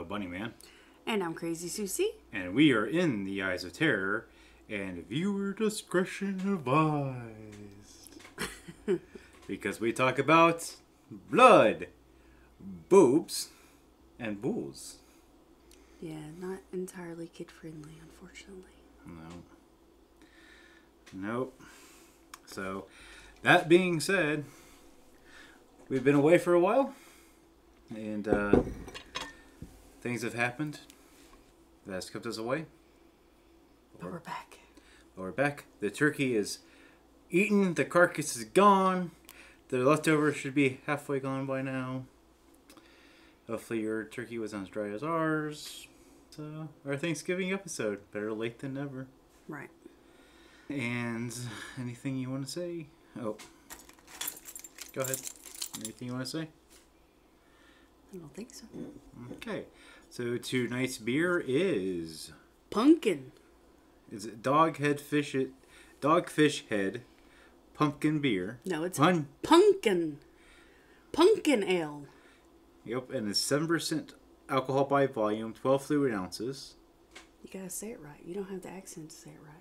Bunny Man. And I'm Crazy Susie. And we are in the Eyes of Terror, and viewer discretion advised. Because we talk about blood, boobs, and booze. Yeah, not entirely kid-friendly, unfortunately. Nope. So, that being said, we've been away for a while, and things have happened that has kept us away. But we're back. The turkey is eaten, the carcass is gone, the leftovers should be halfway gone by now. Hopefully your turkey was not as dry as ours. So, our Thanksgiving episode, better late than never. Right. And anything you want to say? Oh, go ahead. Anything you want to say? I don't think so. Okay. So tonight's beer is Pumpkin. Is it Dogfish Head pumpkin beer? No, it's pumpkin. Pumpkin ale. Yep, and it's 7% alcohol by volume, 12 fluid ounces. You gotta say it right. You don't have the accent to say it right.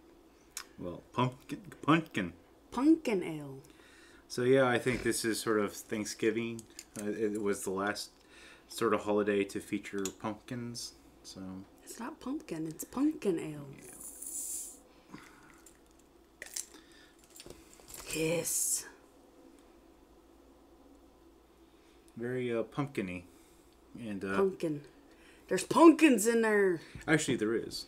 Well, pumpkin. Pumpkin ale. So yeah, I think this is sort of Thanksgiving. It was the last sort of holiday to feature pumpkins. So it's not pumpkin. It's pumpkin ale. Yeah. Yes. Very pumpkin-y. And pumpkin. There's pumpkins in there. Actually, there is.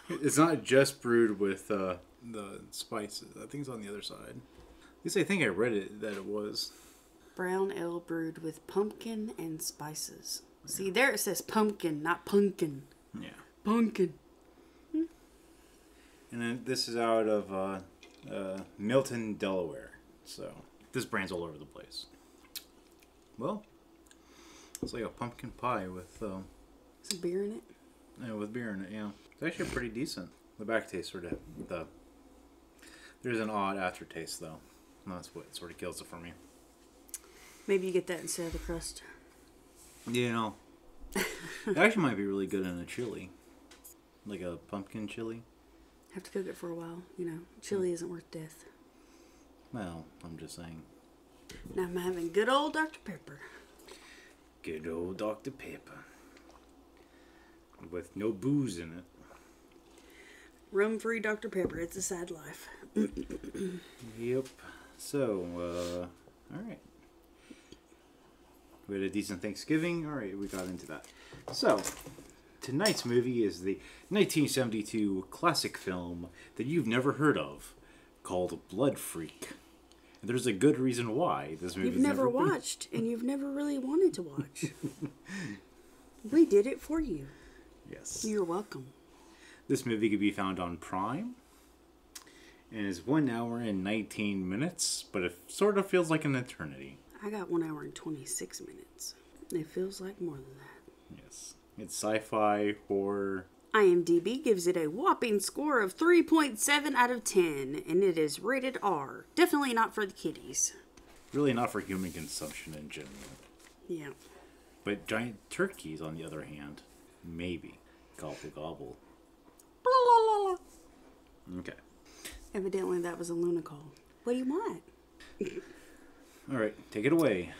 It's not just brewed with the spices. I think it's on the other side. At least I think I read it that it was. Brown ale brewed with pumpkin and spices. Yeah. See, there it says pumpkin, not pumpkin. Yeah. Pumpkin. And then this is out of Milton, Delaware. So this brand's all over the place. Well, it's like a pumpkin pie with some beer in it. Yeah, with beer in it. Yeah, it's actually pretty decent. The back taste sort of there's an odd aftertaste though. And that's what sort of kills it for me. Maybe you get that instead of the crust. Yeah. It actually might be really good in a chili, like a pumpkin chili. Have to cook it for a while, you know. Chili isn't worth death. Well, I'm just saying. Now I'm having good old Dr. Pepper. Good old Dr. Pepper. With no booze in it. Rum-free Dr. Pepper. It's a sad life. Yep. So, alright. We had a decent Thanksgiving. Alright, we got into that. So, tonight's movie is the 1972 classic film that you've never heard of, called Blood Freak. And there's a good reason why this movie you've never watched, and you've never really wanted to watch. We did it for you. Yes. You're welcome. This movie can be found on Prime, and is 1 hour and 19 minutes, but it sort of feels like an eternity. I got 1 hour and 26 minutes. It feels like more than that. Yes. It's sci-fi, horror. IMDb gives it a whopping score of 3.7 out of 10, and it is rated R. Definitely not for the kiddies. Really not for human consumption in general. Yeah. But giant turkeys, on the other hand, maybe. Gobble gobble. Blah, blah, blah, blah. Okay. Evidently that was a Luna call. What do you want? Alright, take it away.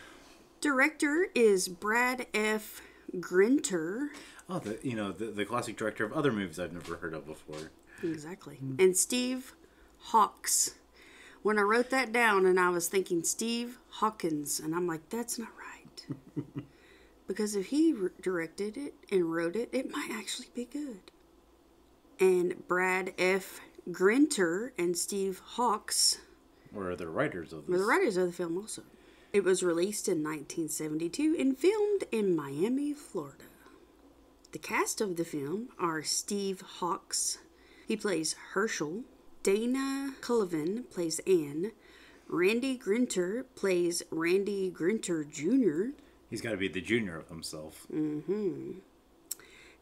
Director is Brad F. Grinter. Oh, the classic director of other movies I've never heard of before. Exactly. And Steve Hawkes. When I wrote that down and I was thinking Steve Hawkins, and I'm like, that's not right. Because if he directed it and wrote it, it might actually be good. And Brad F. Grinter and Steve Hawkes were the writers of this. Were the writers of the film also. It was released in 1972 and filmed in Miami, Florida. The cast of the film are Steve Hawkes. He plays Herschel. Dana Cullivan plays Ann. Randy Grinter plays Randy Grinter Jr. He's got to be the junior of himself. Mm-hmm.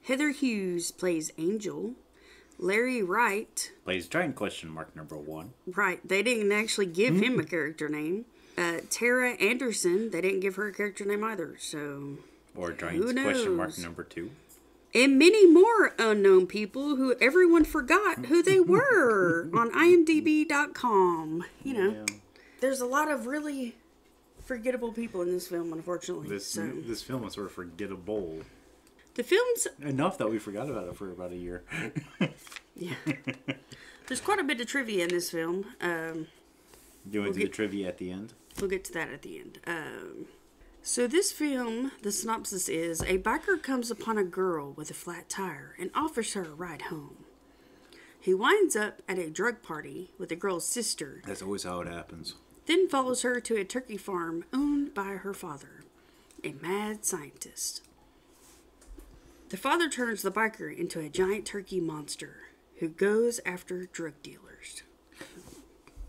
Heather Hughes plays Angel. Larry Wright plays Giant Question Mark number 1. Right. They didn't actually give him a character name. Tera Anderson, they didn't give her a character name either. So Or Giants question mark number 2. And many more unknown people who everyone forgot who they were on IMDb.com. You know, there's a lot of really forgettable people in this film, unfortunately. This film was sort of forgettable. The film's... Enough that we forgot about it for about a year. Yeah. There's quite a bit of trivia in this film. Do you want to do the trivia at the end? We'll get to that at the end. So this film, the synopsis is, a biker comes upon a girl with a flat tire and offers her a ride home. He winds up at a drug party with the girl's sister. That's always how it happens. Then follows her to a turkey farm owned by her father, a mad scientist. The father turns the biker into a giant turkey monster who goes after drug dealers.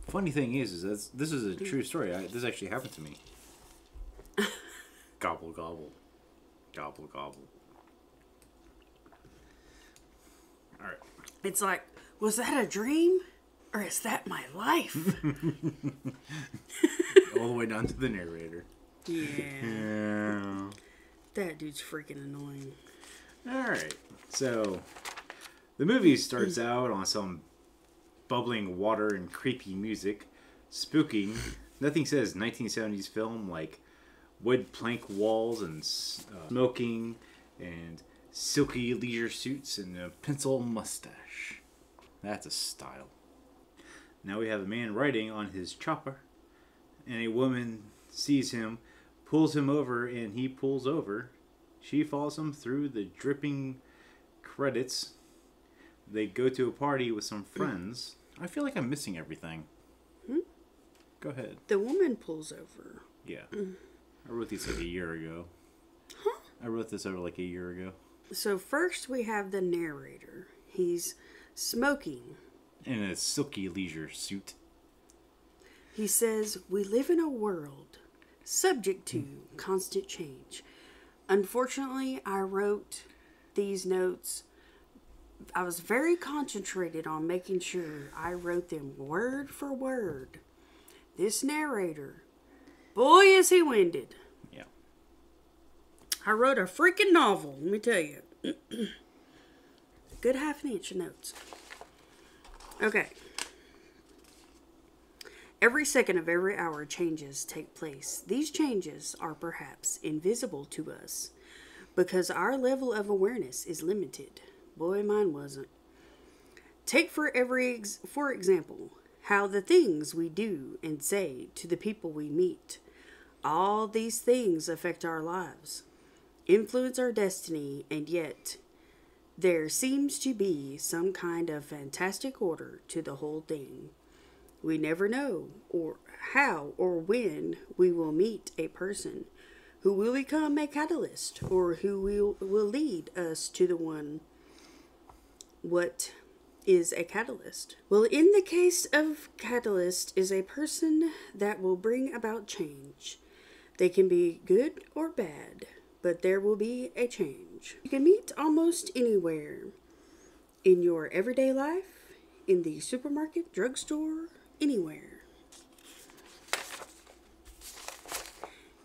Funny thing is this is a true story. This actually happened to me. Gobble, gobble. Gobble, gobble. Alright. It's like, was that a dream? Or is that my life? All the way down to the narrator. Yeah. That dude's freaking annoying. Alright. So, the movie starts out on some bubbling water and creepy music. Spooking. Nothing says 1970s film like wood plank walls and smoking and silky leisure suits and a pencil mustache. That's a style. Now we have a man riding on his chopper, and a woman sees him, pulls him over, and he pulls over. She follows him through the dripping credits. They go to a party with some friends. I feel like I'm missing everything. Go ahead. The woman pulls over. Yeah. I wrote these like a year ago. Huh? I wrote this over like a year ago. So first we have the narrator. He's smoking. In a silky leisure suit. He says, we live in a world subject to constant change. Unfortunately, I wrote these notes. I was very concentrated on making sure I wrote them word for word. This narrator, boy, is he winded. Yeah. I wrote a freaking novel, let me tell you. Good half an inch of notes. Okay. Every second of every hour changes take place. These changes are perhaps invisible to us because our level of awareness is limited. Boy, mine wasn't. Take for example, how the things we do and say to the people we meet. All these things affect our lives, influence our destiny, and yet there seems to be some kind of fantastic order to the whole thing. We never know or how or when we will meet a person who will become a catalyst or who will lead us to the one. What is a catalyst? Well, in the case of catalyst is a person that will bring about change. They can be good or bad, but there will be a change. You can meet almost anywhere. In your everyday life, in the supermarket, drugstore, anywhere.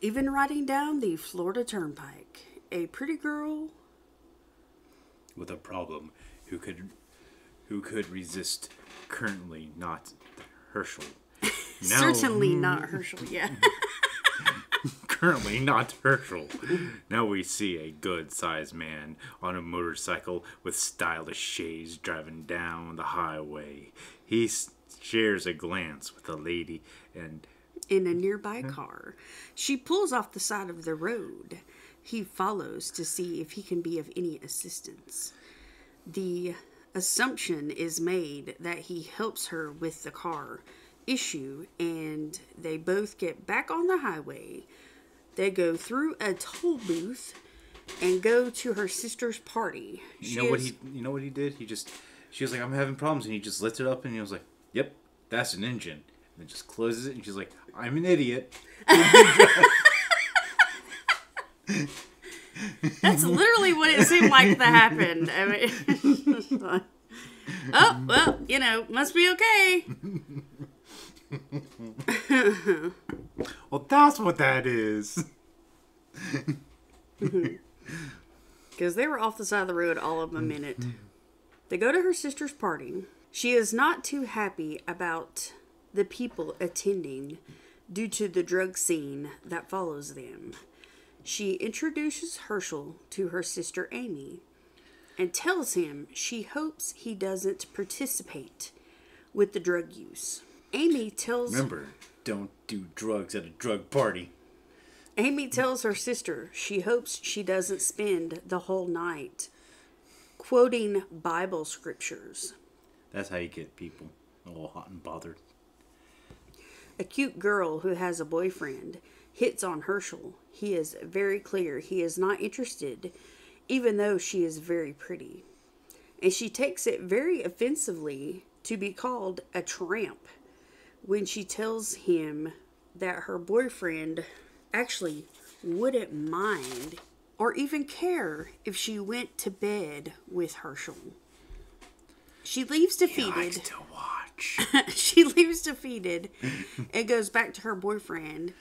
Even riding down the Florida Turnpike, a pretty girl with a problem who could resist currently not Herschel. Now, certainly not Herschel, yeah. Currently not Herschel. Now we see a good-sized man on a motorcycle with stylish shades driving down the highway. He shares a glance with a lady and in a nearby car. She pulls off the side of the road. He follows to see if he can be of any assistance. The assumption is made that he helps her with the car issue, and they both get back on the highway. They go through a toll booth and go to her sister's party. You know what he did? She was like, I'm having problems, and he just lifted it up and he was like, yep, that's an engine. And then just closes it and she's like, I'm an idiot. That's literally what it seemed like that happened. I mean, oh, well, must be okay. Well, that's what that is. Because they were off the side of the road all of a minute. They go to her sister's party. She is not too happy about the people attending due to the drug scene that follows them. She introduces Herschel to her sister Amy and tells him she hopes he doesn't participate with the drug use. Amy tells... Remember, don't do drugs at a drug party. Amy tells her sister she hopes she doesn't spend the whole night quoting Bible scriptures. That's how you get people all hot and bothered. A cute girl who has a boyfriend hits on Herschel. He is very clear he is not interested, even though she is very pretty. And she takes it very offensively to be called a tramp when she tells him that her boyfriend actually wouldn't mind or even care if she went to bed with Herschel. She leaves defeated. He likes to watch. She leaves defeated and goes back to her boyfriend.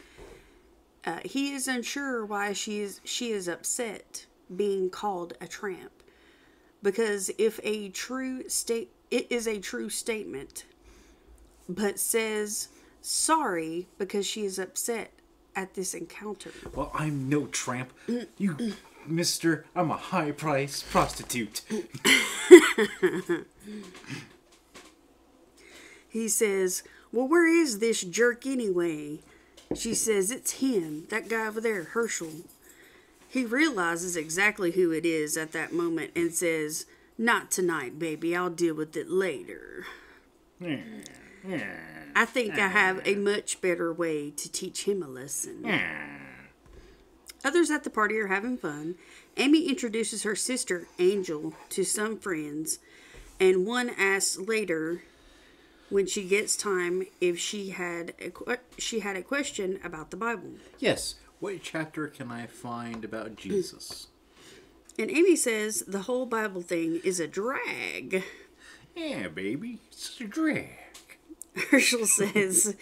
He is unsure why she is upset being called a tramp, because it is a true statement, but says sorry because she is upset at this encounter. Well, I'm no tramp. You, mister, I'm a high-priced prostitute. He says, well, where is this jerk anyway? She says, it's him, that guy over there, Herschel. He realizes exactly who it is at that moment and says, not tonight, baby. I'll deal with it later. I think I have a much better way to teach him a lesson. Others at the party are having fun. Amy introduces her sister, Angel, to some friends, and one asks later, when she gets time, if she had a question about the Bible. Yes. What chapter can I find about Jesus? And Amy says the whole Bible thing is a drag. Yeah, baby. It's a drag. Herschel says,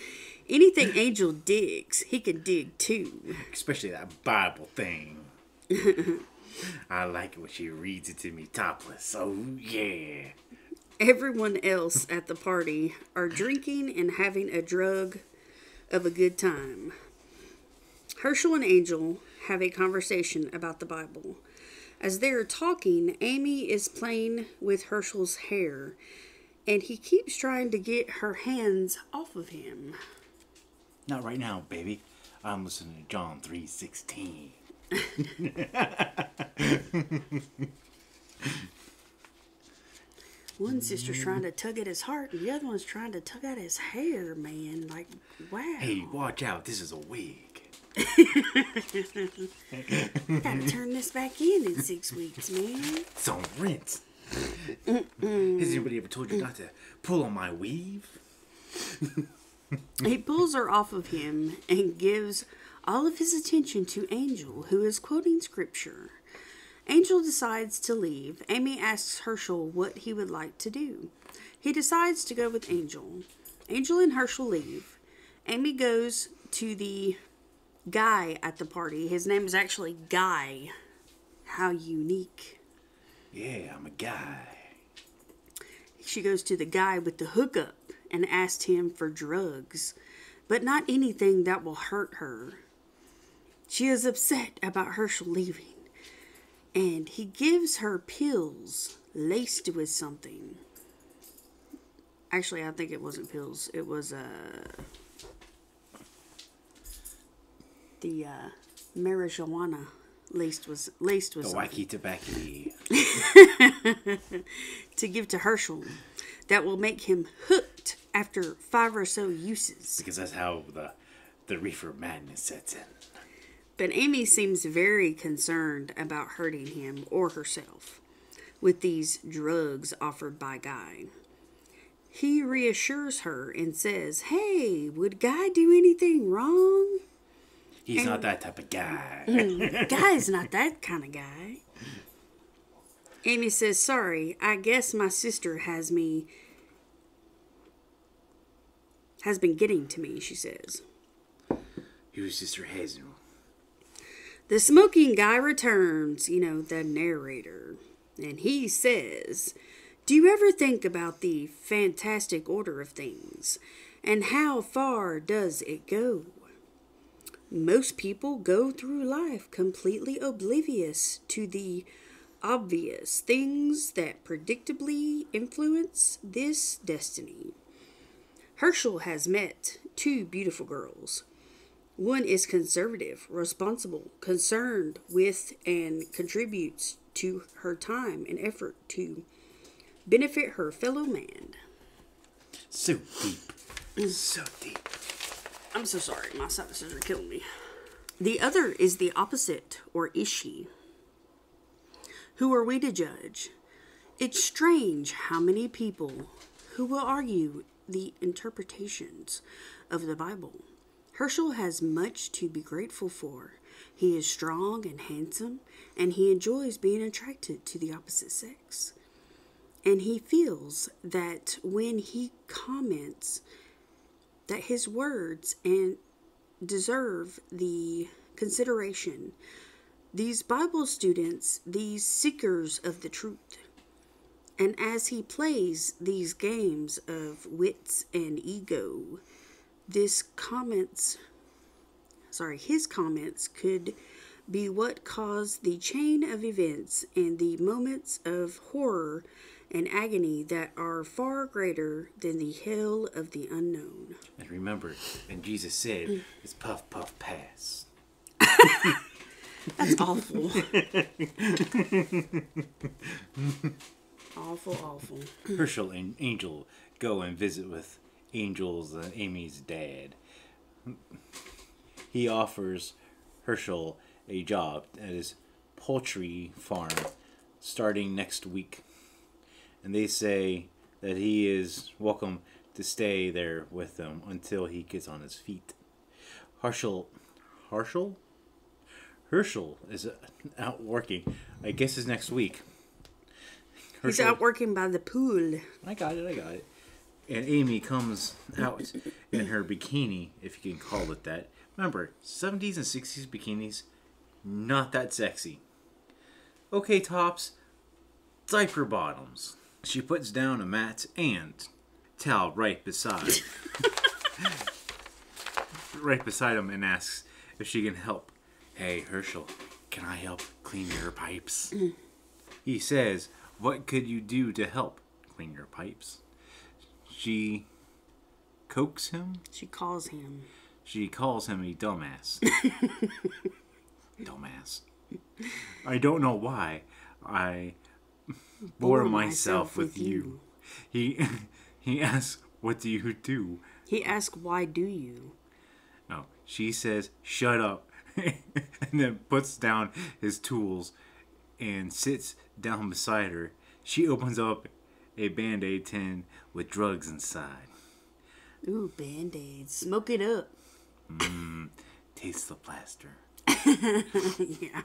anything Angel digs, he can dig too. Especially that Bible thing. I like it when she reads it to me topless. Oh, yeah. Everyone else at the party are drinking and having a drug of a good time. Herschel and Angel have a conversation about the Bible. As they are talking, Amy is playing with Herschel's hair, and he keeps trying to get her hands off of him. Not right now, baby. I'm listening to John 3:16. One sister's trying to tug at his heart, and the other one's trying to tug at his hair, man. Like, wow. Hey, watch out. This is a wig. Gotta turn this back in 6 weeks, man. It's on rinse. Has anybody ever told you not to pull on my weave? He pulls her off of him and gives all of his attention to Angel, who is quoting scripture. Angel decides to leave. Amy asks Herschel what he would like to do. He decides to go with Angel. Angel and Herschel leave. Amy goes to the guy at the party. His name is actually Guy. How unique. Yeah, I'm a guy. She goes to the guy with the hookup and asks him for drugs, but not anything that will hurt her. She is upset about Herschel leaving, and he gives her pills laced with something. Actually, I think it wasn't pills. It was the marijuana laced with The something. wacky tobacco. To give to Herschel that will make him hooked after 5 or so uses. Because that's how the reefer madness sets in. But Amy seems very concerned about hurting him or herself with these drugs offered by Guy. He reassures her and says, hey, would Guy do anything wrong? He's not that type of guy. Guy's not that kind of guy. Amy says, sorry, I guess my sister has been getting to me, she says. Your sister has no. The smoking guy returns, the narrator, and he says, "Do you ever think about the fantastic order of things? And how far does it go? Most people go through life completely oblivious to the obvious things that predictably influence this destiny. Herschel has met two beautiful girls. One is conservative, responsible, concerned with, and contributes to her time and effort to benefit her fellow man." So deep. So deep. I'm so sorry. My sinuses are killing me. "The other is the opposite, or is she? Who are we to judge? It's strange how many people who will argue the interpretations of the Bible. Herschel has much to be grateful for. He is strong and handsome, and he enjoys being attracted to the opposite sex. And he feels that when he comments that his words and deserve the consideration, these Bible students, these seekers of the truth. And as he plays these games of wits and ego, his comments could be what caused the chain of events and the moments of horror and agony that are far greater than the hell of the unknown." And remember, when Jesus said, it's puff, puff, pass. That's awful. Awful. Herschel and Angel go and visit with Angel's and Amy's dad. He offers Herschel a job at his poultry farm starting next week. And they say that he is welcome to stay there with them until he gets on his feet. Herschel is out working. I guess it's next week. He's out working by the pool. I got it. And Amy comes out in her bikini, if you can call it that. Remember, 70s and 60s bikinis, not that sexy. Okay, tops, diaper bottoms. She puts down a mat and towel right beside him and asks if she can help. "Hey, Herschel, can I help clean your pipes?" He says, "What could you do to help clean your pipes?" She coaxes him. She calls him a dumbass. Dumbass. "I don't know why I bore myself with you." He asks, "What do you do?" He asks, "Why do you?" No, she says, "Shut up," and then puts down his tools and sits down beside her. She opens up a Band-Aid tin with drugs inside. Ooh, Band-Aids. Smoke it up. Taste the plaster. Yeah.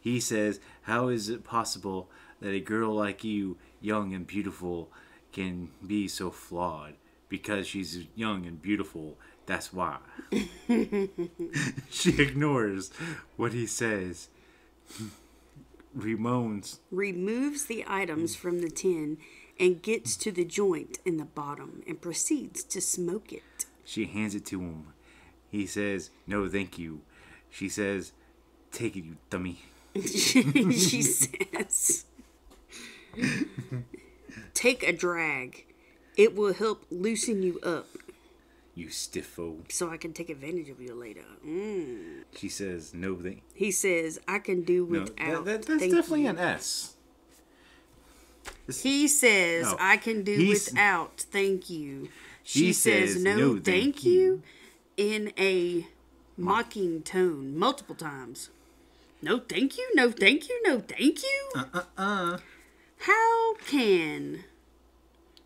He says, "How is it possible that a girl like you, young and beautiful, can be so flawed? Because she's young and beautiful, that's why." She ignores what he says. Removes the items from the tin and gets to the joint in the bottom and proceeds to smoke it. She hands it to him. He says, "No, thank you." She says, "Take it, you dummy." She says, "Take a drag. It will help loosen you up. You stiffo." So I can take advantage of you later." She says, "No, thank." He says, "I can do without." That's thank definitely you. an S. He says, No. "I can do without, thank you." She says, says, "No, thank you," in a mocking tone, multiple times. "No, thank you, no, thank you, no, thank you." How can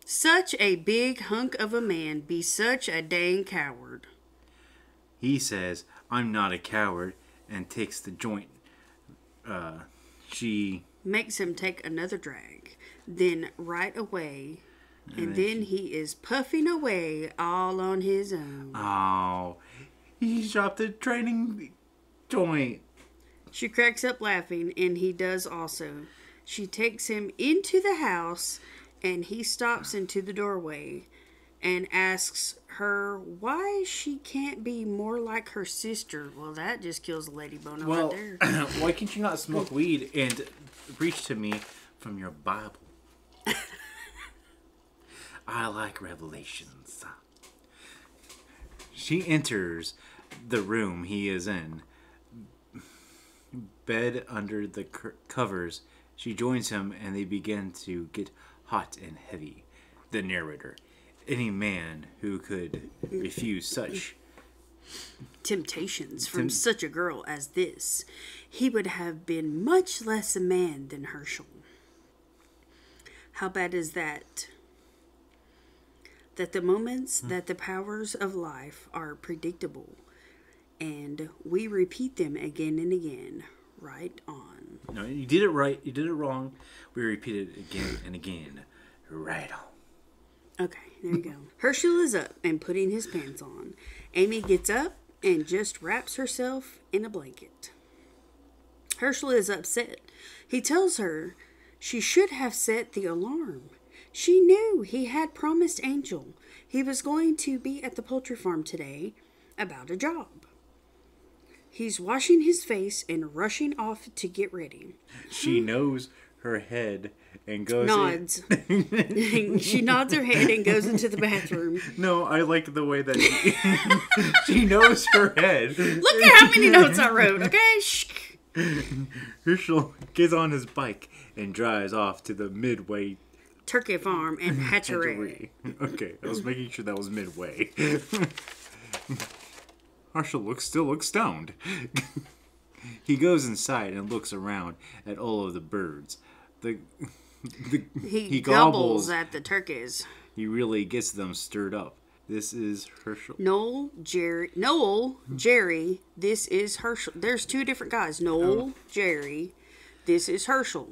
such a big hunk of a man be such a dang coward? He says, "I'm not a coward," and takes the joint. She Makes him take another drag. Then right away, and then he is puffing away all on his own. Oh, he dropped the training joint. She cracks up laughing, and he does also. She takes him into the house, and he stops into the doorway and asks her why she can't be more like her sister. Well, that just kills a lady boner right there. Why can't you not smoke weed and preach to me from your Bible? I like revelations. She enters the room he is in. Bed under the covers. She joins him and they begin to get hot and heavy. The narrator. Any man who could refuse such temptations from such a girl as this, he would have been much less a man than Herschel. How bad is that? That the moments that the powers of life are predictable, and we repeat them again and again. Right on. No, you did it right. You did it wrong. We repeat it again and again. Right on. Okay, there you go. Herschel is up and putting his pants on. Amy gets up and just wraps herself in a blanket. Herschel is upset. He tells her she should have set the alarm. She knew he had promised Angel he was going to be at the poultry farm today about a job. He's washing his face and rushing off to get ready. She knows her head and goes... Nods. She nods her head and goes into the bathroom. No, I like the way that she knows her head. Look at how many notes I wrote, okay? Shh. Herschel gets on his bike and drives off to the Midway Turkey Farm and Hatchery. Okay, I was making sure that was Midway. Herschel still looks stoned. He goes inside and looks around at all of the birds. He gobbles at the turkeys. He really gets them stirred up. This is Herschel. Noel, Jerry, this is Herschel. There's two different guys. Noel, Jerry, this is Herschel.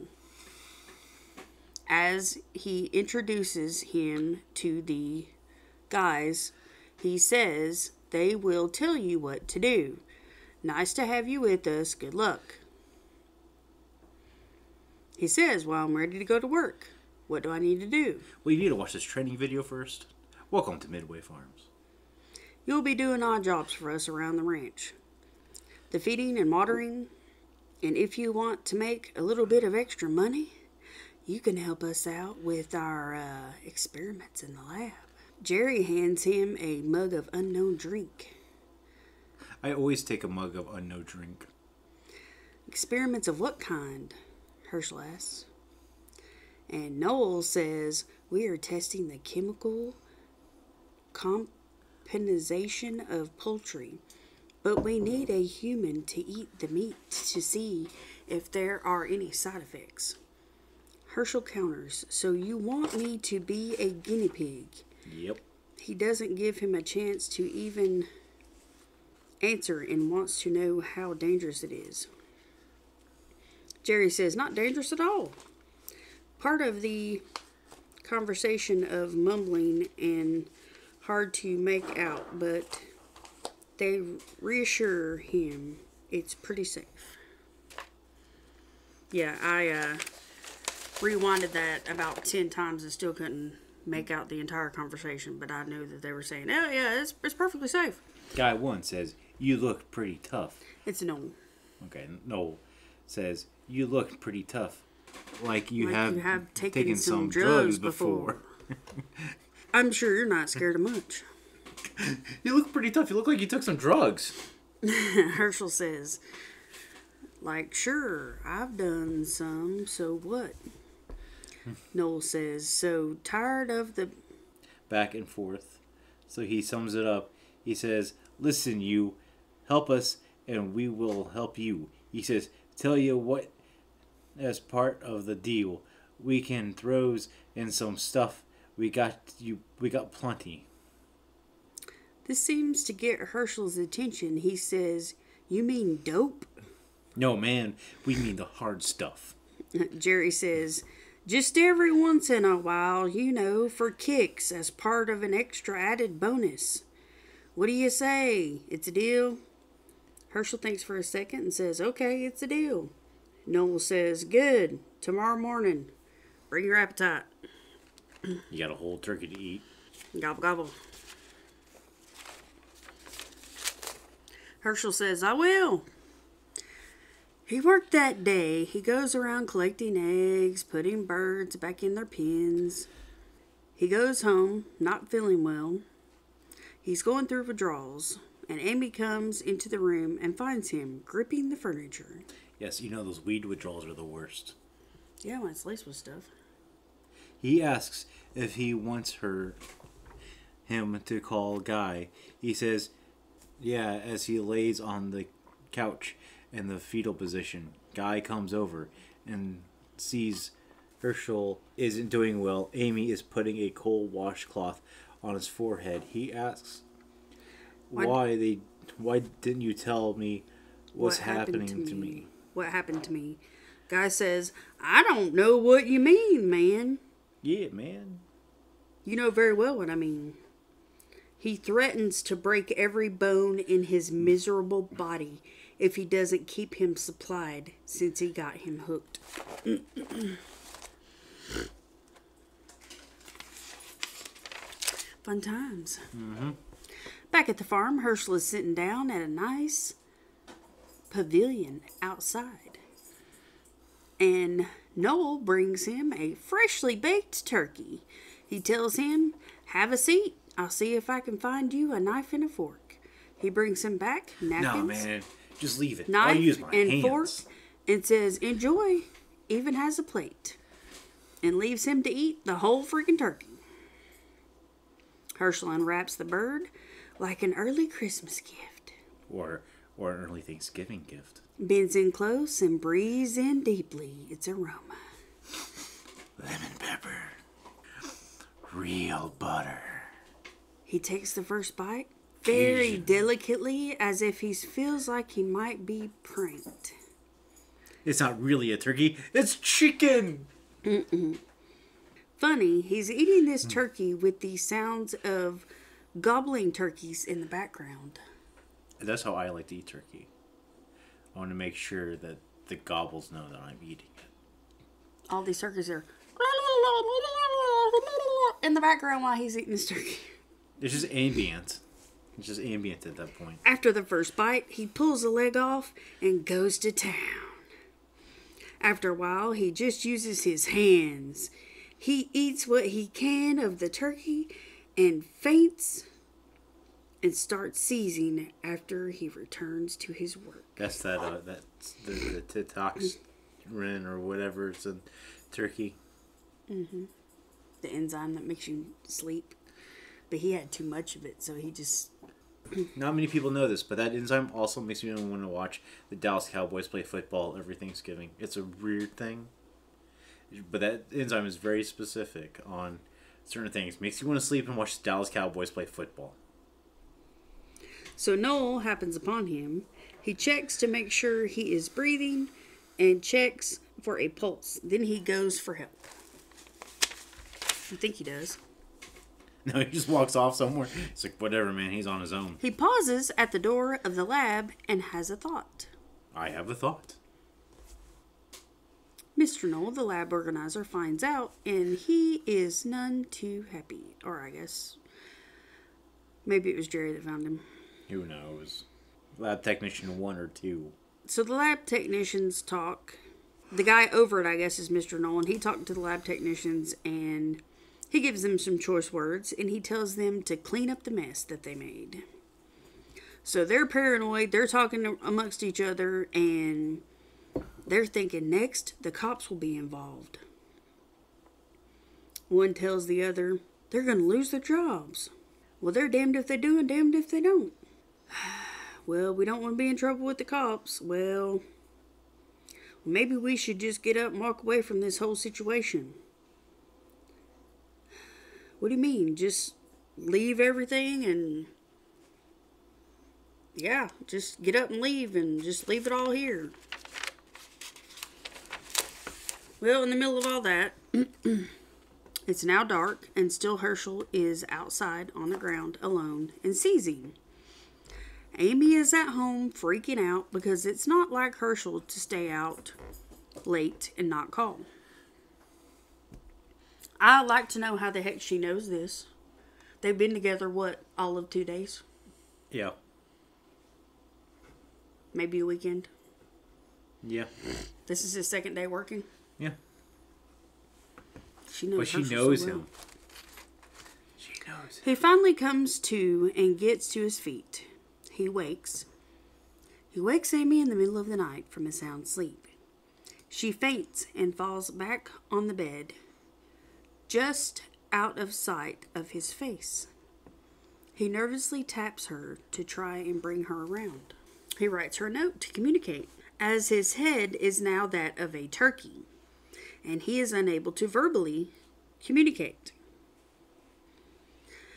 As he introduces him to the guys, he says, they will tell you what to do. Nice to have you with us. Good luck. He says, well, I'm ready to go to work. What do I need to do? Well, you need to watch this training video first. Welcome to Midway Farms. You'll be doing odd jobs for us around the ranch. The feeding and watering. And if you want to make a little bit of extra money, you can help us out with our experiments in the lab. Jerry hands him a mug of unknown drink. I always take a mug of unknown drink. Experiments of what kind? Herschel asks. And Noel says, we are testing the chemical composition of poultry, but we need a human to eat the meat to see if there are any side effects. Herschel counters, so you want me to be a guinea pig? Yep. He doesn't give him a chance to even answer and wants to know how dangerous it is. Jerry says, not dangerous at all. Part of the conversation of mumbling and hard to make out, but they reassure him it's pretty safe. Yeah, I rewinded that about 10 times and still couldn't make out the entire conversation, but I knew that they were saying, oh yeah, it's perfectly safe. Guy 1 says, you look pretty tough. It's Noel. Okay, Noel says, you look pretty tough. Like you have taken some drugs before. I'm sure you're not scared of much. You look pretty tough. You look like you took some drugs. Herschel says, like, sure, I've done some, so what? Noel says, so tired of the... Back and forth. So he sums it up. He says, listen, you, help us and we will help you. He says, tell you what, as part of the deal, we can throws in some stuff. We got plenty. This seems to get Herschel's attention. He says, you mean dope? No, man, we mean the hard stuff. Jerry says, just every once in a while, you know, for kicks as part of an extra added bonus. What do you say? It's a deal? Herschel thinks for a second and says, okay, it's a deal. Noel says, good. Tomorrow morning. Bring your appetite. You got a whole turkey to eat. Gobble, gobble. Herschel says, I will. He worked that day. He goes around collecting eggs, putting birds back in their pens. He goes home, not feeling well. He's going through withdrawals, and Amy comes into the room and finds him gripping the furniture. Yes, you know those weed withdrawals are the worst. Yeah, when it's laced with stuff. He asks if he wants him to call Guy. He says, yeah, as he lays on the couch in the fetal position. Guy comes over and sees Herschel isn't doing well. Amy is putting a cold washcloth on his forehead. He asks, why didn't you tell me what's happening to me? What happened to me? Guy says, I don't know what you mean, man. Yeah, man. You know very well what I mean. He threatens to break every bone in his miserable body if he doesn't keep him supplied since he got him hooked. Fun times. Mm-hmm. Back at the farm, Herschel is sitting down at a nice pavilion outside. And Noel brings him a freshly baked turkey. He tells him, have a seat. I'll see if I can find you a knife and a fork. He brings him back napkins. No, man. Just leave it. Knife I'll use my and hands. fork. And says, enjoy. Even has a plate. And leaves him to eat the whole freaking turkey. Herschel unwraps the bird like an early Christmas gift. Or an early Thanksgiving gift. Bends in close and breathes in deeply its aroma. Lemon pepper. Real butter. He takes the first bite very delicately as if he feels like he might be pranked. It's not really a turkey. It's chicken. Funny, he's eating this turkey with the sounds of gobbling turkeys in the background. That's how I like to eat turkey. I want to make sure that the gobbles know that I'm eating it. All these turkeys are in the background while he's eating this turkey. It's just ambient. It's just ambient at that point. After the first bite, he pulls the leg off and goes to town. After a while, he just uses his hands. He eats what he can of the turkey and faints and starts seizing after he returns to his work. That's that's the tetoxin or whatever. It's a turkey. Mm-hmm. The enzyme that makes you sleep. But he had too much of it, so he just... Not many people know this, but that enzyme also makes me want to watch the Dallas Cowboys play football every Thanksgiving. It's a weird thing. But that enzyme is very specific on certain things. Makes you want to sleep and watch the Dallas Cowboys play football. So Noel happens upon him. He checks to make sure he is breathing and checks for a pulse. Then he goes for help. I think he does. No, he just walks off somewhere. It's like, whatever, man. He's on his own. He pauses at the door of the lab and has a thought. I have a thought. Mr. Noel, the lab organizer, finds out, and he is none too happy. Or I guess maybe it was Jerry that found him. Who knows? Lab technician 1 or 2. So the lab technicians talk. The guy over it, I guess, is Mr. Noel, and he talked to the lab technicians, and he gives them some choice words, and he tells them to clean up the mess that they made. So they're paranoid. They're talking amongst each other, and they're thinking next the cops will be involved. One tells the other they're going to lose their jobs. Well, they're damned if they do and damned if they don't. Well, we don't want to be in trouble with the cops. Well, maybe we should just get up and walk away from this whole situation. What do you mean? Just leave everything and... Yeah, just get up and leave and just leave it all here. Well, in the middle of all that, it's now dark and still Herschel is outside on the ground alone and seizing. Amy is at home freaking out because it's not like Herschel to stay out late and not call. I'd like to know how the heck she knows this. They've been together, what, all of 2 days? Yeah. Maybe a weekend? Yeah. This is his second day working? Yeah. She knows But she Herschel knows so well. him. She knows him. He finally comes to and gets to his feet. He wakes. He wakes Amy in the middle of the night from a sound sleep. She faints and falls back on the bed, just out of sight of his face. He nervously taps her to try and bring her around. He writes her a note to communicate, as his head is now that of a turkey, and he is unable to verbally communicate.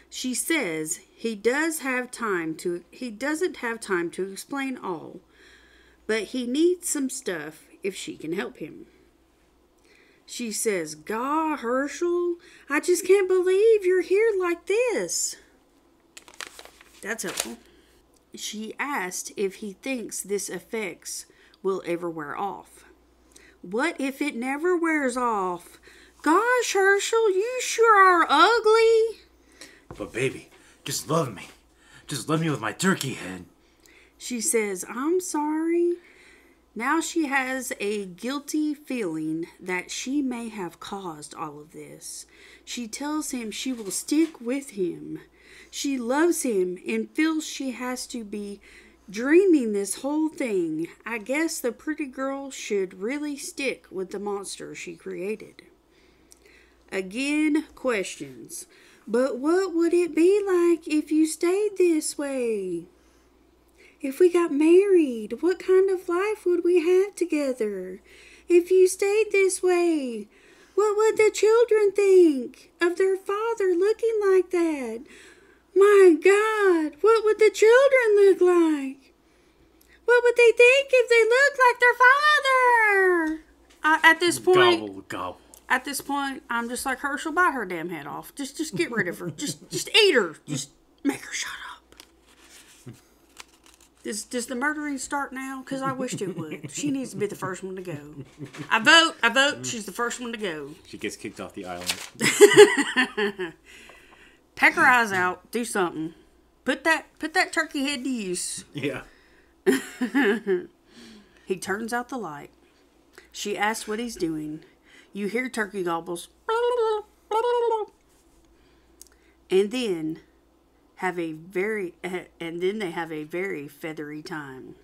She says he doesn't have time to explain all, but he needs some stuff if she can help him. She says, "God, Herschel, I just can't believe you're here like this." That's helpful. She asked if he thinks this effects will ever wear off. What if it never wears off? Gosh, Herschel, you sure are ugly. But baby, just love me. Just love me with my turkey head. She says, "I'm sorry." Now she has a guilty feeling that she may have caused all of this. She tells him she will stick with him. She loves him and feels she has to be dreaming this whole thing. I guess the pretty girl should really stick with the monster she created. Again, questions. But what would it be like if you stayed this way? If we got married, what kind of life would we have together? If you stayed this way, what would the children think of their father looking like that? My God, what would the children look like? What would they think if they looked like their father? At this point, Gobble, gobble. At this point, I'm just like, Herschel, bite her damn head off. Just get rid of her. Just eat her. Just make her shut up. Does the murdering start now? Because I wished it would. She needs to be the first one to go. I vote. She's the first one to go. She gets kicked off the island. Peck her eyes out. Do something. Put that turkey head to use. Yeah. He turns out the light. She asks what he's doing. You hear turkey gobbles. And then they have a very feathery time.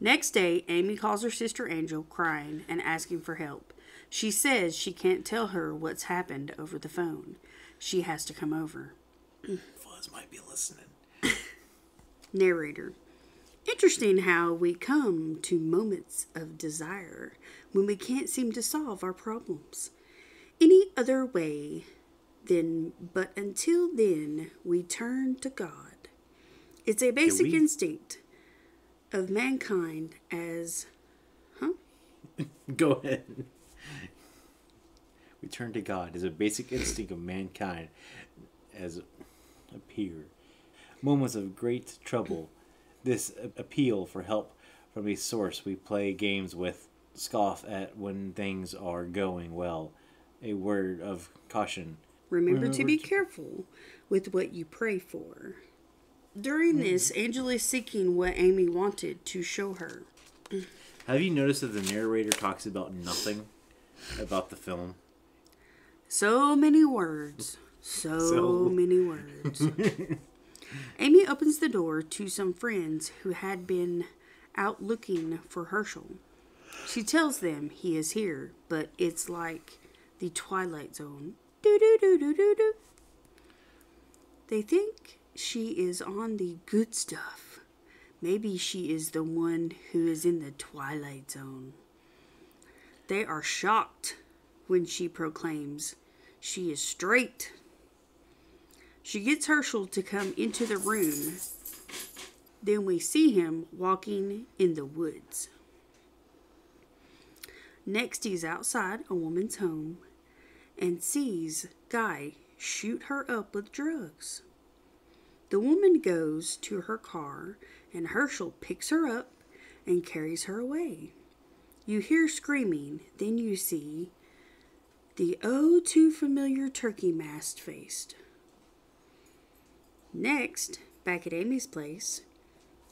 Next day, Amy calls her sister Angel, crying and asking for help. She says she can't tell her what's happened over the phone. She has to come over. Fuzz might be listening. Narrator. Interesting how we come to moments of desire when we can't seem to solve our problems any other way but until then we turn to God. It's a basic instinct of mankind as... Go ahead. We turn to God as a basic instinct of mankind as appear. Moments of great trouble. This appeal for help from a source we play games with, scoff at when things are going well. A word of caution. Remember to be careful with what you pray for. During this, Angel is seeking what Amy wanted to show her. Have you noticed that the narrator talks about nothing about the film? So many words. So many words. Amy opens the door to some friends who had been out looking for Herschel. She tells them he is here, but it's like the Twilight Zone. Do-do-do-do-do-do. They think she is on the good stuff. Maybe she is the one who is in the Twilight Zone. They are shocked when she proclaims she is straight. She gets Herschel to come into the room. Then we see him walking in the woods. Next, he's outside a woman's home and sees Guy shoot her up with drugs. The woman goes to her car, and Herschel picks her up and carries her away. You hear screaming, then you see the oh too familiar turkey masked-faced. Next, back at Amy's place,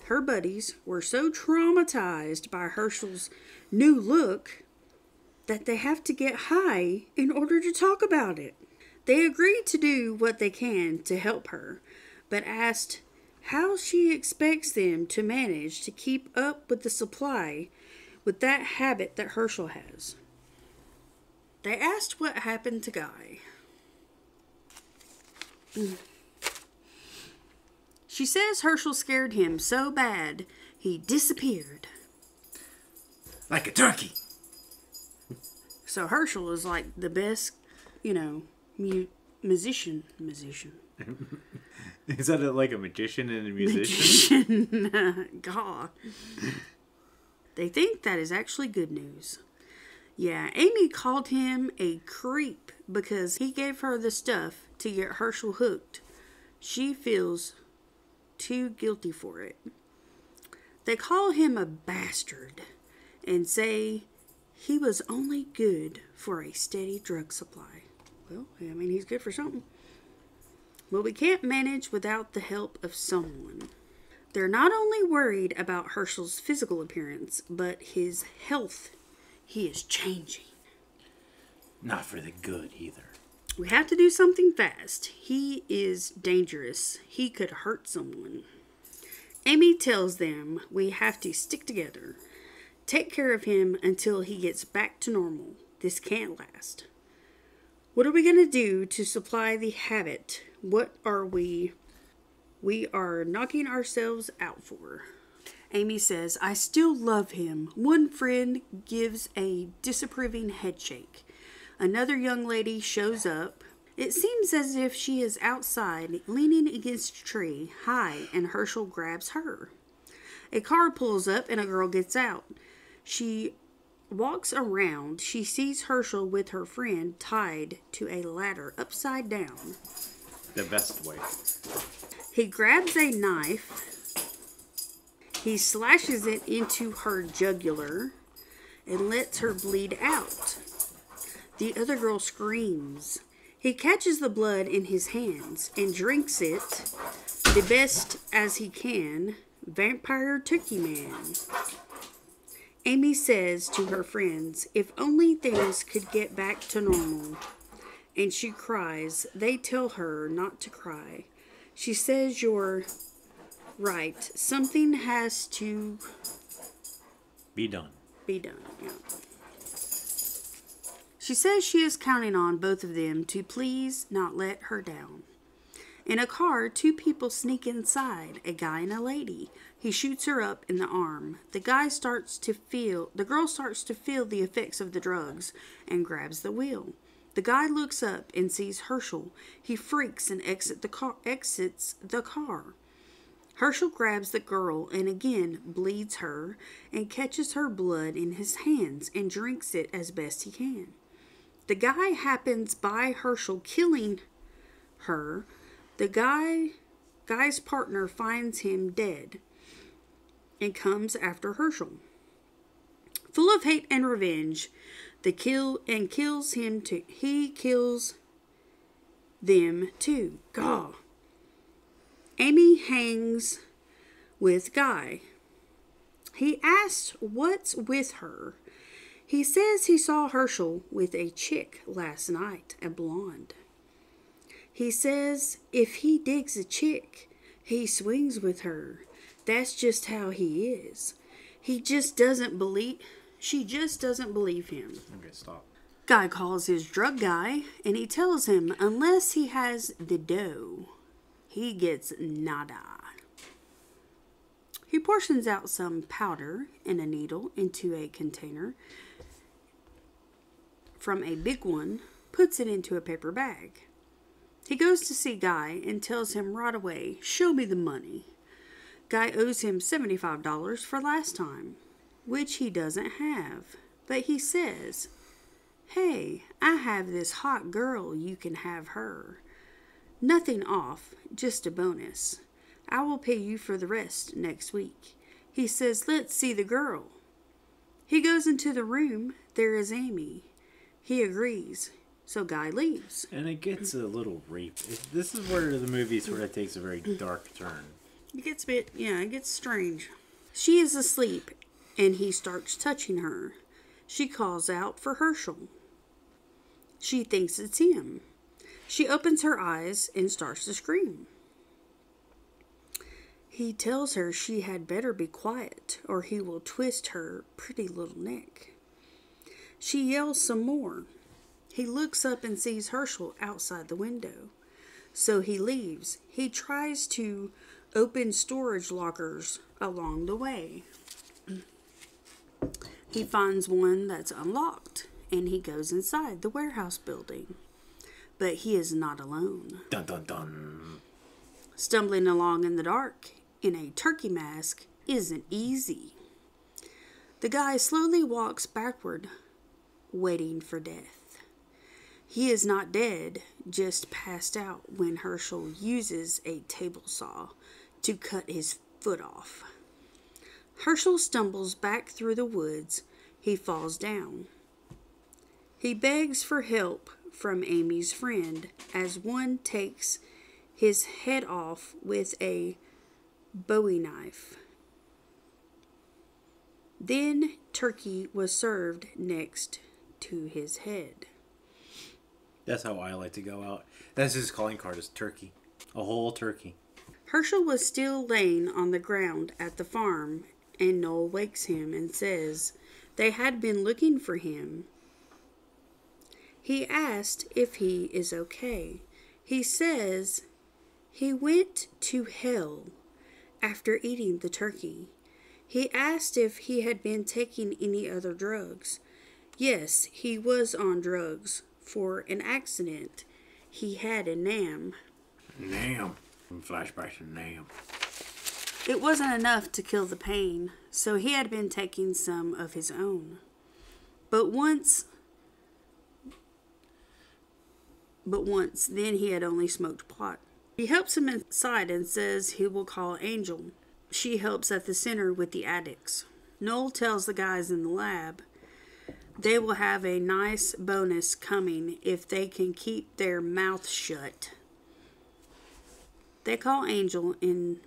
her buddies were so traumatized by Herschel's new look that they have to get high in order to talk about it. They agreed to do what they can to help her, but asked how she expects them to manage to keep up with the supply with that habit that Herschel has. They asked what happened to Guy. She says Herschel scared him so bad he disappeared. Like a turkey. So Herschel is like the best, musician. Is that like a magician and a musician? God. They think that is actually good news. Yeah, Amy called him a creep because he gave her the stuff to get Herschel hooked. She feels too guilty for it. They call him a bastard and say he was only good for a steady drug supply. Well, he's good for something. But we can't manage without the help of someone. They're not only worried about Herschel's physical appearance, but his health. He is changing. Not for the good either. We have to do something fast. He is dangerous. He could hurt someone. Amy tells them we have to stick together. Take care of him until he gets back to normal. This can't last. What are we going to do to supply the habit? What are we are knocking ourselves out for? Amy says, I still love him. One friend gives a disapproving headshake. Another young lady shows up. It seems as if she is outside, leaning against a tree, high, and Herschel grabs her. A car pulls up and a girl gets out. She walks around. She sees Herschel with her friend tied to a ladder upside down. The best way. He grabs a knife. He slashes it into her jugular and lets her bleed out. The other girl screams. He catches the blood in his hands and drinks it the best as he can. Vampire Turkey Man. Amy says to her friends, if only things could get back to normal. And she cries. They tell her not to cry. She says, you're right. Something has to be done. Yeah. She says she is counting on both of them to please not let her down. In a car, two people sneak inside, a guy and a lady. He shoots her up in the arm. The girl starts to feel the effects of the drugs and grabs the wheel. The guy looks up and sees Herschel. He freaks and exits the car. Herschel grabs the girl and again bleeds her and catches her blood in his hands and drinks it as best he can. The guy happens by Herschel killing her. The guy's partner finds him dead and comes after Herschel. Full of hate and revenge, he kills them too. God. Amy hangs with Guy. He asks what's with her. He says he saw Herschel with a chick last night, a blonde. He says if he digs a chick, he swings with her. That's just how he is. She just doesn't believe him. Okay, stop. Guy calls his drug guy, and he tells him unless he has the dough, he gets nada. He portions out some powder and a needle into a container from a big one, puts it into a paper bag. He goes to see Guy and tells him right away, show me the money. Guy owes him $75 for last time, which he doesn't have. But he says, hey, I have this hot girl, you can have her. Nothing off, just a bonus. I will pay you for the rest next week. He says, let's see the girl. He goes into the room. There is Amy. He agrees. So Guy leaves. And it gets a little rape. This is where the movie sort of takes a very dark turn. It gets it gets strange. She is asleep, and he starts touching her. She calls out for Herschel. She thinks it's him. She opens her eyes and starts to scream. He tells her she had better be quiet, or he will twist her pretty little neck. She yells some more. He looks up and sees Herschel outside the window. So he leaves. He tries to open storage lockers along the way. He finds one that's unlocked, and he goes inside the warehouse building. But he is not alone. Dun dun dun. Stumbling along in the dark in a turkey mask isn't easy. The guy slowly walks backward, waiting for death. He is not dead, just passed out when Herschel uses a table saw to cut his foot off. Herschel stumbles back through the woods. He falls down. He begs for help from Amy's friend as one takes his head off with a Bowie knife. Then turkey was served next to his head. That's how I like to go out. That's his calling card, is turkey. A whole turkey. Herschel was still laying on the ground at the farm, and Noel wakes him and says they had been looking for him. He asked if he is okay. He says he went to hell after eating the turkey. He asked if he had been taking any other drugs. Yes, he was on drugs for an accident he had in Nam. Nam. Flashback to Nam. It wasn't enough to kill the pain, so he had been taking some of his own. But once, then he had only smoked pot. He helps him inside and says he will call Angel. She helps at the center with the addicts. Noel tells the guys in the lab they will have a nice bonus coming if they can keep their mouth shut. They call Angel and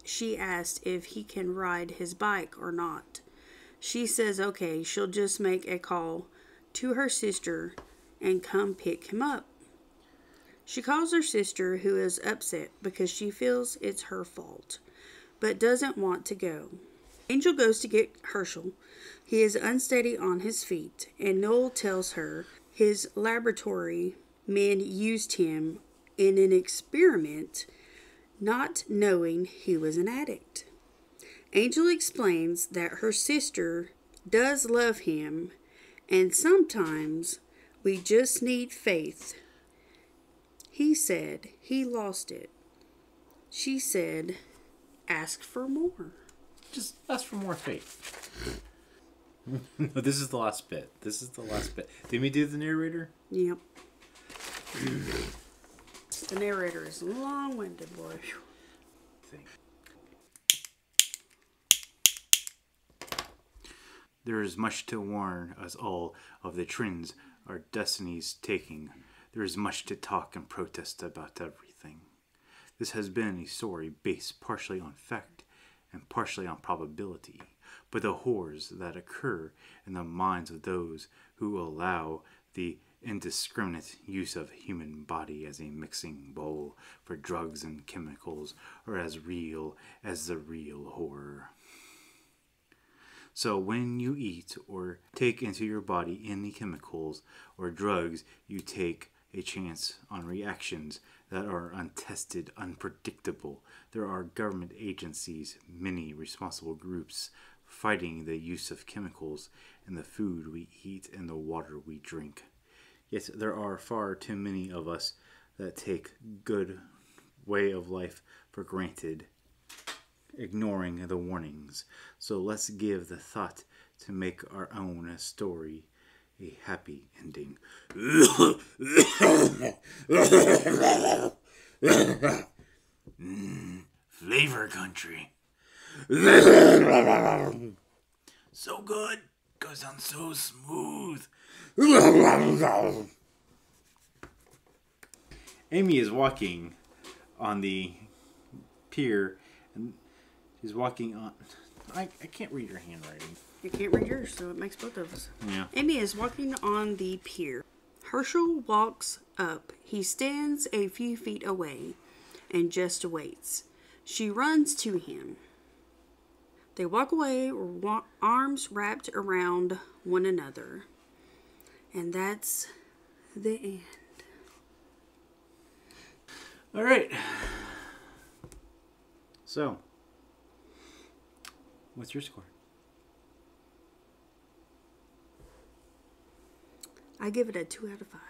she asks if he can ride his bike or not. She says okay, she'll just make a call to her sister and come pick him up. She calls her sister, who is upset because she feels it's her fault, but doesn't want to go. Angel goes to get Herschel. He is unsteady on his feet, and Noel tells her his laboratory men used him in an experiment, not knowing he was an addict. Angel explains that her sister does love him, and sometimes we just need faith. He said he lost it. She said, ask for more. Just ask for more faith. No, this is the last bit. Did we do the narrator? Yep. The narrator is long-winded, boy. There is much to warn us all of the trends our destinies taking. There is much to talk and protest about everything. This has been a story based partially on fact and partially on probability, but the horrors that occur in the minds of those who allow the indiscriminate use of human body as a mixing bowl for drugs and chemicals are as real as the real horror. So when you eat or take into your body any chemicals or drugs, you take a chance on reactions that are untested, unpredictable. There are government agencies, many responsible groups fighting the use of chemicals in the food we eat and the water we drink. Yet there are far too many of us that take good way of life for granted, ignoring the warnings. So let's give the thought to make our own story a happy ending. Flavor country. So good. Goes down so smooth. Amy is walking on the pier, and she's walking on... I can't read your handwriting. You can't read yours, so it makes both of us. Yeah. Amy is walking on the pier. Herschell walks up. He stands a few feet away and just waits. She runs to him. They walk away, arms wrapped around one another. And that's the end. All right. So, what's your score? I give it a 2 out of 5.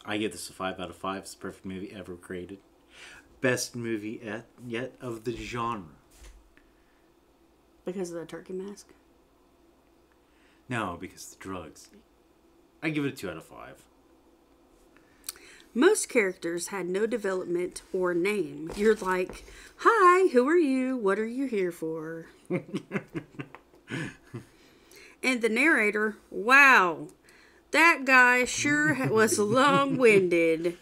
I give this a 5 out of 5. It's the perfect movie ever created. Best movie yet of the genre. Because of the turkey mask? No, because of the drugs. I give it a 2 out of 5. Most characters had no development or name. You're like, hi, who are you? What are you here for? And the narrator, wow, that guy sure was long-winded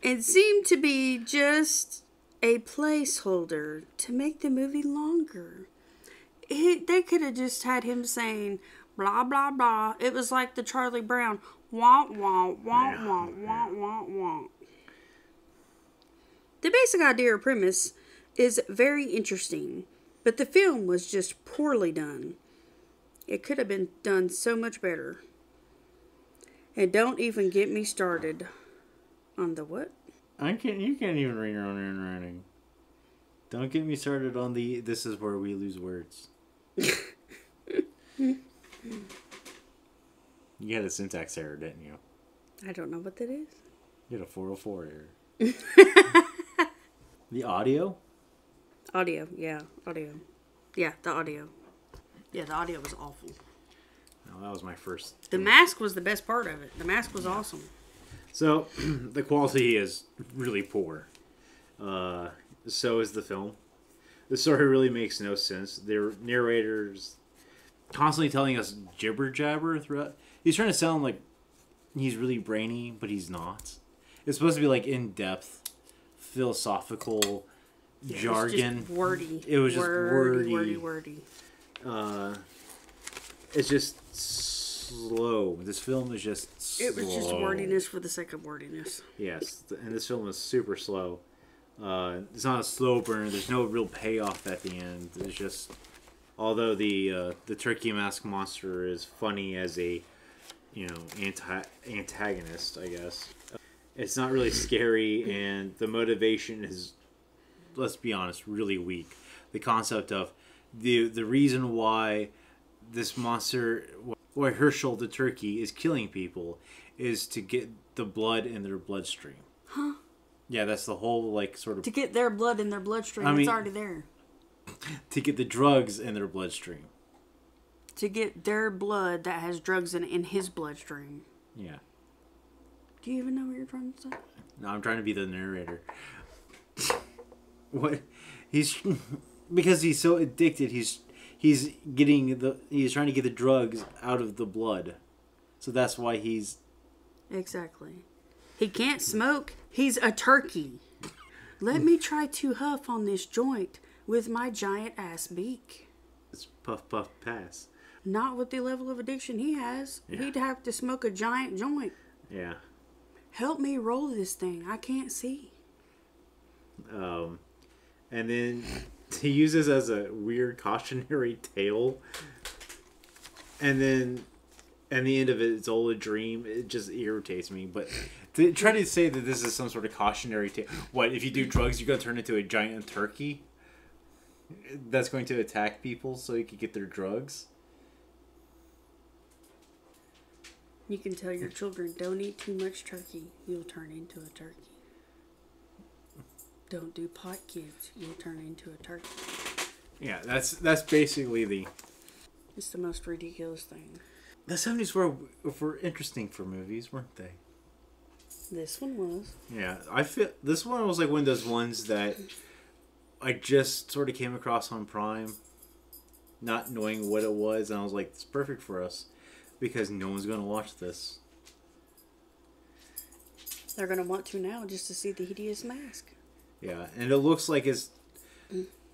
and seemed to be just a placeholder to make the movie longer. They could have just had him saying, blah, blah, blah. It was like the Charlie Brown, wah, wah, wah, wah, wah, wah, wah. The basic idea or premise is very interesting, but the film was just poorly done. It could have been done so much better. And don't even get me started on the what? You can't even read your own handwriting. Don't get me started on the, this is where we lose words. You had a syntax error, didn't you? I don't know what that is. You had a 404 error. The audio? Audio, yeah, audio. Yeah, the audio. Yeah, the audio was awful. No, that was my first. The mask was the best part of it. The mask was awesome. So, the quality is really poor. So is the film. The story really makes no sense. Their narrator's constantly telling us jibber jabber throughout. He's trying to sound like he's really brainy, but he's not. It's supposed to be like in depth, philosophical jargon. It was just wordy. It was just wordy. It's just slow. This film is just slow. It was just wordiness for the sake of wordiness. Yes, and this film is super slow. It's not a slow burn. There's no real payoff at the end. It's just, although the turkey mask monster is funny as a, antagonist, I guess. It's not really scary, and the motivation is, let's be honest, really weak. The concept of the reason why this monster, why Herschell the turkey is killing people, is to get the blood in their bloodstream. Huh? Yeah, that's the whole, sort of... To get their blood in their bloodstream. It's already there. To get the drugs in their bloodstream. To get their blood that has drugs in his bloodstream. Yeah. Do you even know what you're trying to say? No, I'm trying to be the narrator. What? Because he's so addicted, he's trying to get the drugs out of the blood. So that's why he's... Exactly. He can't smoke. He's a turkey. Let me try to huff on this joint with my giant ass beak. It's puff, puff, pass. Not with the level of addiction he has. Yeah. He'd have to smoke a giant joint. Yeah. Help me roll this thing. I can't see. And then he uses as a weird cautionary tale. And then at the end of it, it's all a dream. It just irritates me. But to try to say that this is some sort of cautionary tale. What, if you do drugs, you're going to turn into a giant turkey? That's going to attack people so you can get their drugs? You can tell your children, don't eat too much turkey. You'll turn into a turkey. Don't do pot, kids. You'll turn into a turkey. Yeah, that's basically the... It's the most ridiculous thing. The 70s were interesting for movies, weren't they? This one was. Yeah, I feel this one was like one of those ones that I just sort of came across on Prime, not knowing what it was, and I was like, it's perfect for us because no one's going to watch this. They're going to want to now just to see the hideous mask. Yeah, and it looks like it's...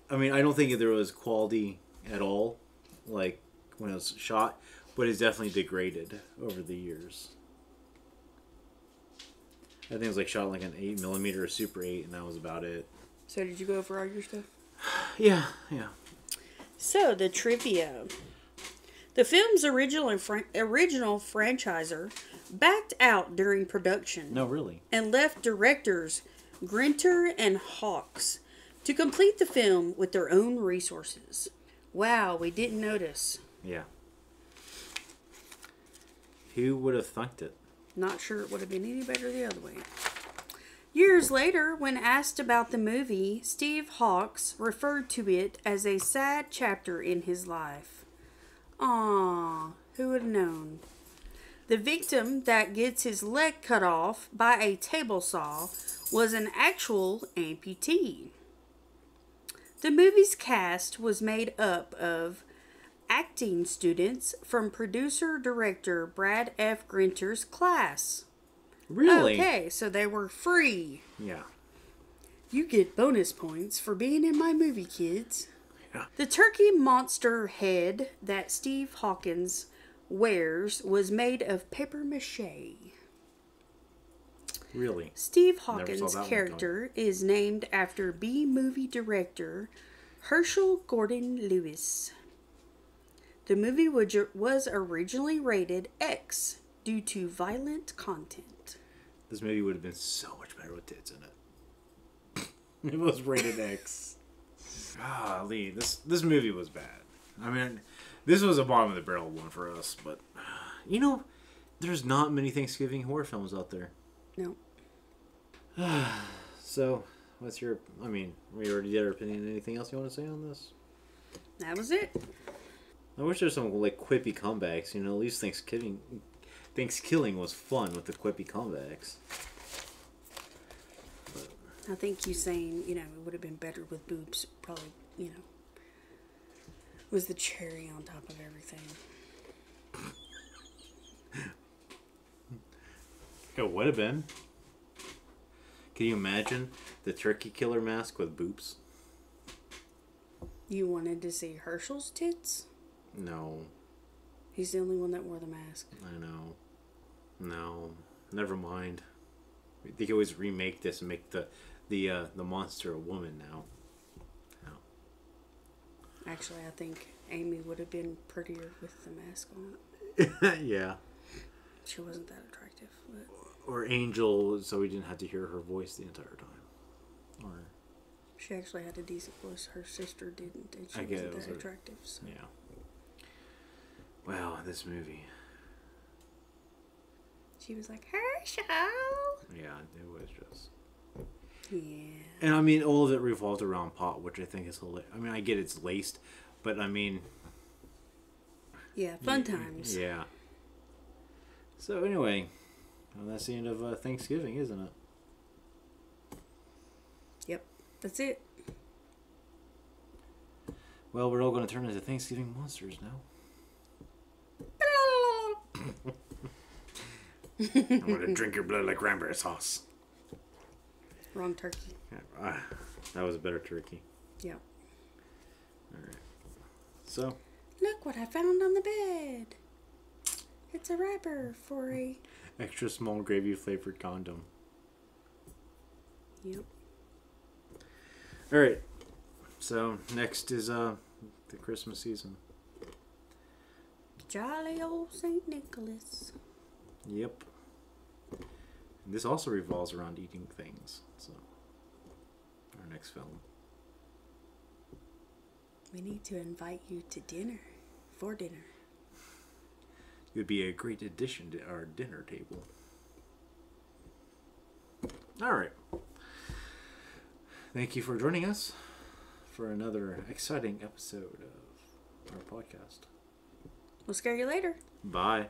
I mean, I don't think there was quality at all, like, when it was shot, but it's definitely degraded over the years. I think it was, like, shot like an 8mm or Super 8, and that was about it. So, did you go over all your stuff? Yeah. So, the trivia. The film's original franchiser backed out during production. No, really. And left directors Grinter and Hawkes to complete the film with their own resources. Wow, we didn't notice. Yeah. Who would have thunked it? Not sure it would have been any better the other way. Years later, when asked about the movie, Steve Hawkes referred to it as a sad chapter in his life. Aww, who would have known? The victim that gets his leg cut off by a table saw was an actual amputee. The movie's cast was made up of acting students from producer-director Brad F. Grinter's class. Really? Okay, so they were free. Yeah. You get bonus points for being in my movie, kids. Yeah. The turkey monster head that Steve Hawkins wears was made of paper mache. Really? Steve Hawkins' character is named after B-movie director Herschel Gordon Lewis. The movie was originally rated X due to violent content. This movie would have been so much better with tits in it. It was rated X. Golly, this movie was bad. I mean, this was a bottom of the barrel one for us, but you know, there's not many Thanksgiving horror films out there. No. So, what's your... I mean, we already did our opinion. Anything else you want to say on this? That was it. I wish there's some, like, quippy comebacks. You know, at least Thanksgiving was fun with the quippy comebacks. But I think you saying, it would have been better with boobs, probably, was the cherry on top of everything. It would have been. Can you imagine the turkey killer mask with boobs? You wanted to see Herschel's tits? No. He's the only one that wore the mask. I know. No. Never mind. They could always remake this and make the monster a woman now. No. Actually, I think Amy would have been prettier with the mask on. Yeah. She wasn't that attractive. But... Or Angel, so we didn't have to hear her voice the entire time. Or she actually had a decent voice. Her sister didn't, and she wasn't that attractive. So. Yeah. Wow, this movie. She was like, Herschel! Yeah, it was just... Yeah. And I mean, all of it revolved around pot, which I think is hilarious. I mean, I get it's laced, but I mean... Yeah, fun times. Yeah. So anyway, well, that's the end of Thanksgiving, isn't it? Yep, that's it. Well, we're all going to turn into Thanksgiving monsters now. I'm going to drink your blood like cranberry sauce. Wrong turkey. Yeah, that was a better turkey. Yeah. All right. So. Look what I found on the bed. It's a wrapper for a... extra small gravy flavored condom. Yep. All right. So next is the Christmas season. Jolly old St. Nicholas. Yep. And this also revolves around eating things. So our next film. We need to invite you to dinner. For dinner. It would be a great addition to our dinner table. All right. Thank you for joining us for another exciting episode of our podcast. We'll scare you later. Bye.